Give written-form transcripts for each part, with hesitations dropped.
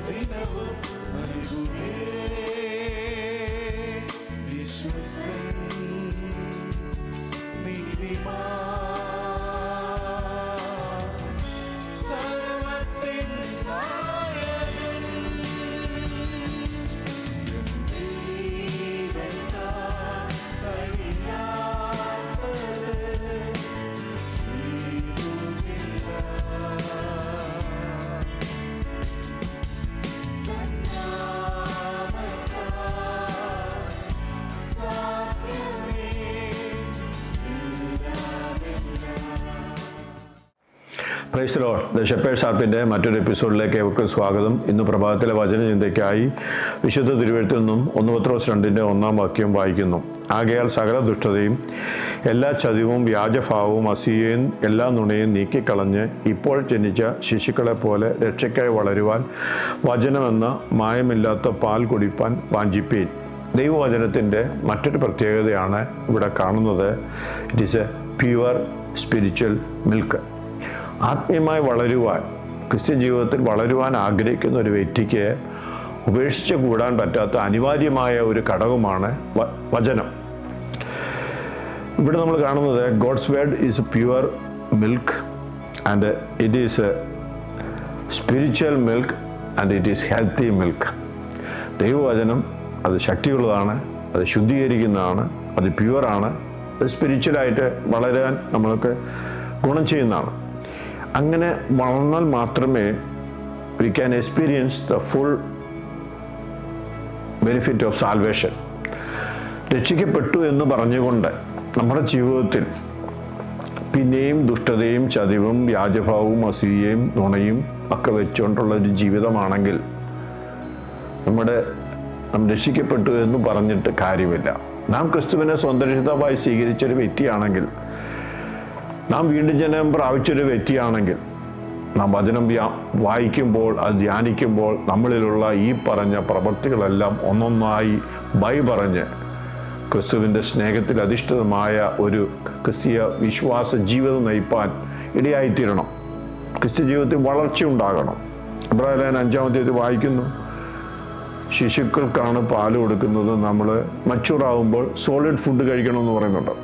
ദിനവും നൽകുമേ വിശ്വസ്തൻ നീതിമാൻ സർവത്തിൻ നായകൻ ദൈവത്താൽ കഴിയാത്തത് ഏതുമില്ല. Praise the Lord. The shepherd's ആർപ്പിൻ്റെ മറ്റൊരു എപ്പിസോഡിലേക്ക് ഏവർക്കും സ്വാഗതം. ഇന്ന് പ്രഭാതത്തിലെ വചനചിന്തയ്ക്കായി വിശുദ്ധ തിരുവെഴുത്തിൽ നിന്നും 1 പത്രോസ് 2:1 വാക്യം വായിക്കുന്നു. ആകയാൽ സകല ദുഷ്ടതയും എല്ലാ ചതിവും വ്യാജഭാവവും അസൂയയും എല്ലാ നുണയും നീക്കിക്കളഞ്ഞ് ഇപ്പോൾ ജനിച്ച ശിശുക്കളെ പോലെ രക്ഷയ്ക്കായി വളരുവാൻ വചനമെന്ന മായമില്ലാത്ത പാൽ കുടിപ്പാൻ വാഞ്ചിപ്പീൻ. ദൈവവചനത്തിൻ്റെ മറ്റൊരു പ്രത്യേകതയാണ് ഇവിടെ കാണുന്നത്. It is a pure spiritual milk. ആത്മീയമായി വളരുവാൻ, ക്രിസ്ത്യൻ ജീവിതത്തിൽ വളരുവാൻ ആഗ്രഹിക്കുന്ന ഒരു വ്യക്തിക്ക് ഉപേക്ഷിച്ച് കൂടാൻ പറ്റാത്ത അനിവാര്യമായ ഒരു ഘടകമാണ് വചനം. ഇവിടെ നമ്മൾ കാണുന്നത് God's word is a pure milk and it is a spiritual milk and it is healthy milk. ദൈവവചനം അത് ശക്തിയുള്ളതാണ്, അത് ശുദ്ധീകരിക്കുന്നതാണ്, അത് പ്യുവറാണ്, അത് സ്പിരിച്വലായിട്ട് വളരാൻ നമ്മൾക്ക് ഗുണം ചെയ്യുന്നതാണ്. അങ്ങനെ വളർന്നാൽ മാത്രമേ we can experience the full benefit of salvation. രക്ഷിക്കപ്പെട്ടു എന്ന് പറഞ്ഞുകൊണ്ട് നമ്മുടെ ജീവിതത്തിൽ പിന്നെയും ദുഷ്ടതയും ചതിവും വ്യാജഭാവവും അസൂയയും നുണയും ഒക്കെ വെച്ചുകൊണ്ടുള്ള ഒരു ജീവിതമാണെങ്കിൽ നാം രക്ഷിക്കപ്പെട്ടു എന്ന് പറഞ്ഞിട്ട് കാര്യമില്ല. നാം ക്രിസ്തുവിനെ സ്വന്തം രക്ഷിതാവായി സ്വീകരിച്ചൊരു വ്യക്തിയാണെങ്കിൽ, നാം വീണ്ടും ജനനം പ്രാപിച്ചൊരു വ്യക്തിയാണെങ്കിൽ, നാം വചനം വായിക്കുമ്പോൾ അത് ധ്യാനിക്കുമ്പോൾ നമ്മളിലുള്ള ഈ പറഞ്ഞ പ്രവൃത്തികളെല്ലാം ഒന്നൊന്നായി പറഞ്ഞ് ക്രിസ്തുവിൻ്റെ സ്നേഹത്തിൽ അധിഷ്ഠിതമായ ഒരു ക്രിസ്തീയ വിശ്വാസ ജീവിതം നയിപ്പാൻ ഇടയായിത്തീരണം. ക്രിസ്ത്യ ജീവിതത്തിൽ വളർച്ചയുണ്ടാകണം. എബ്രായർ 5 വായിക്കുന്നു, ശിശുക്കൾക്കാണ് പാല് കൊടുക്കുന്നത്, നമ്മൾ മച്ചുറാകുമ്പോൾ സോളിഡ് ഫുഡ് കഴിക്കണമെന്ന് പറയുന്നുണ്ട്.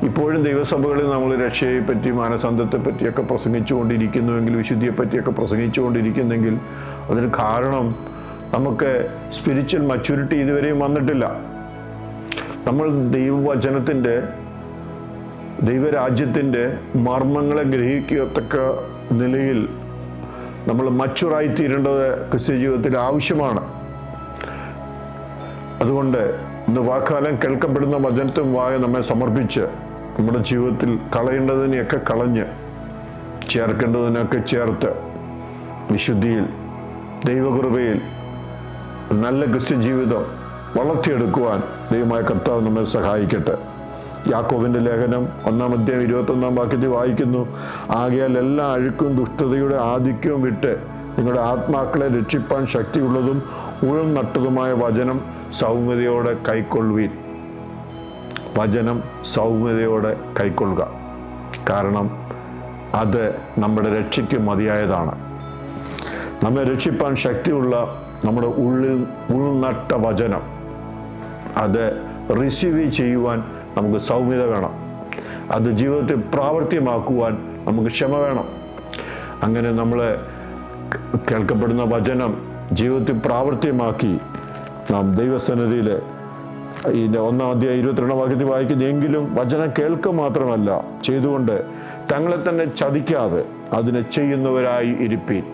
ഇപ്പോഴും ദൈവസഭകളിൽ നമ്മൾ രക്ഷയെപ്പറ്റി മാനസാന്തരത്തെപ്പറ്റിയൊക്കെ പ്രസംഗിച്ചുകൊണ്ടിരിക്കുന്നുവെങ്കിൽ, വിശുദ്ധിയെപ്പറ്റിയൊക്കെ പ്രസംഗിച്ചുകൊണ്ടിരിക്കുന്നെങ്കിൽ അതിന് കാരണം നമുക്ക് സ്പിരിച്വൽ മച്യൂരിറ്റി ഇതുവരെയും വന്നിട്ടില്ല. നമ്മൾ ദൈവവചനത്തിൻ്റെ, ദൈവരാജ്യത്തിൻ്റെ മർമ്മങ്ങളെ ഗ്രഹിക്കത്തക്ക നിലയിൽ നമ്മൾ മച്ചുറായിത്തീരേണ്ടത് ക്രിസ്ത്യ ജീവിതത്തിൽ ആവശ്യമാണ്. അതുകൊണ്ട് ഇന്ന് വാക്കാലം കേൾക്കപ്പെടുന്ന വചനത്തും നമ്മെ സമർപ്പിച്ച് നമ്മുടെ ജീവിതത്തിൽ കളയേണ്ടതിനെയൊക്കെ കളഞ്ഞ് ചേർക്കേണ്ടതിനൊക്കെ ചേർത്ത് വിശുദ്ധിയിൽ, ദൈവകൃപയിൽ നല്ല ക്രിസ്ത്യ ജീവിതം വളർത്തിയെടുക്കുവാൻ ദൈവമായ കർത്താവ് നമ്മെ സഹായിക്കട്ടെ. യാക്കോബിൻ്റെ ലേഖനം 1:21 വാക്യത്തിൽ വായിക്കുന്നു, ആകയാൽ എല്ലാ അഴുക്കും ദുഷ്ടതയുടെ ആധിക്യവും വിട്ട് നിങ്ങളുടെ ആത്മാക്കളെ രക്ഷിപ്പാൻ ശക്തിയുള്ളതും ഉഴം നട്ടതുമായ വചനം സൗമ്യതയോടെ കൈക്കൊള്ളുവീൻ. വചനം സൗമ്യതയോടെ കൈക്കൊള്ളുക. കാരണം അത് നമ്മുടെ രക്ഷയ്ക്ക് മതിയായതാണ്. നമ്മെ രക്ഷിപ്പാൻ ശക്തിയുള്ള നമ്മുടെ ഉൾനട്ട വചനം, അത് റിസീവ് ചെയ്യുവാൻ നമുക്ക് സൗമ്യത വേണം. അത് ജീവിതത്തിൽ പ്രാവർത്തികമാക്കുവാൻ നമുക്ക് ക്ഷമ വേണം. അങ്ങനെ നമ്മൾ കേൾക്കപ്പെടുന്ന വചനം ജീവിതത്തിൽ പ്രാവർത്തികമാക്കി നാം ദൈവസന്നിധിയിൽ ഇതിൻ്റെ 1:22 വാക്യത്തിൽ വായിക്കുന്നു, എങ്കിലും വചനം കേൾക്കുക മാത്രമല്ല ചെയ്തുകൊണ്ട് തങ്ങളെ തന്നെ ചതിക്കാതെ അതിനെ ചെയ്യുന്നവരായി ഇരിപ്പീൻ.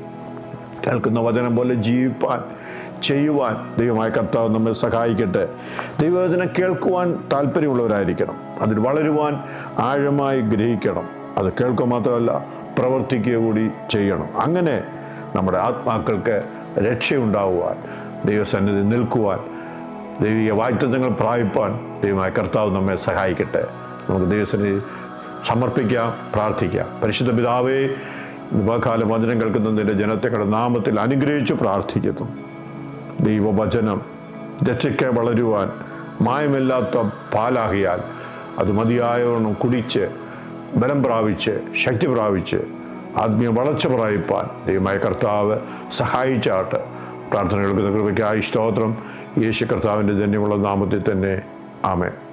കേൾക്കുന്ന വചനം പോലെ ജീവിപ്പാൻ, ചെയ്യുവാൻ ദൈവമായ കർത്താവ് നമ്മെ സഹായിക്കട്ടെ. ദൈവവചനം കേൾക്കുവാൻ താല്പര്യമുള്ളവരായിരിക്കണം. അതിൽ വളരുവാൻ ആഴമായി ഗ്രഹിക്കണം. അത് കേൾക്കുക മാത്രമല്ല, പ്രവർത്തിക്കുക കൂടി ചെയ്യണം. അങ്ങനെ നമ്മുടെ ആത്മാക്കൾക്ക് രക്ഷയുണ്ടാവുവാൻ, ദൈവസന്നിധി നിൽക്കുവാൻ, ദൈവിക വാഗ്ദത്തങ്ങൾ പ്രാപിപ്പാൻ ദൈവമായ കർത്താവ് നമ്മെ സഹായിക്കട്ടെ. നമുക്ക് ദൈവസന്നിധി സമർപ്പിക്കാം, പ്രാർത്ഥിക്കാം. പരിശുദ്ധ പിതാവേ, ഉപകാലം വചനം കേൾക്കുന്നതിൻ്റെ ജനത്തെ നാമത്തിൽ അനുഗ്രഹിച്ചു പ്രാർത്ഥിക്കുന്നു. ദൈവവചനം രക്ഷയ്ക്ക് വളരുവാൻ മായമില്ലാത്ത പാലാകിയാൽ അത് മതിയായവണ്ണം കുടിച്ച് ബലം പ്രാപിച്ച് ശക്തി പ്രാപിച്ച് ആത്മീയ വളർച്ച പ്രാപിപ്പാൻ ദൈവമായ കർത്താവ് സഹായിച്ചാട്ട്. പ്രാർത്ഥനകൾക്ക് കൃപയ്ക്കായി സ്തോത്രം. യേശു കർത്താവിൻ്റെ ധന്യമുള്ള നാമത്തിൽ തന്നെ. ആമേൻ.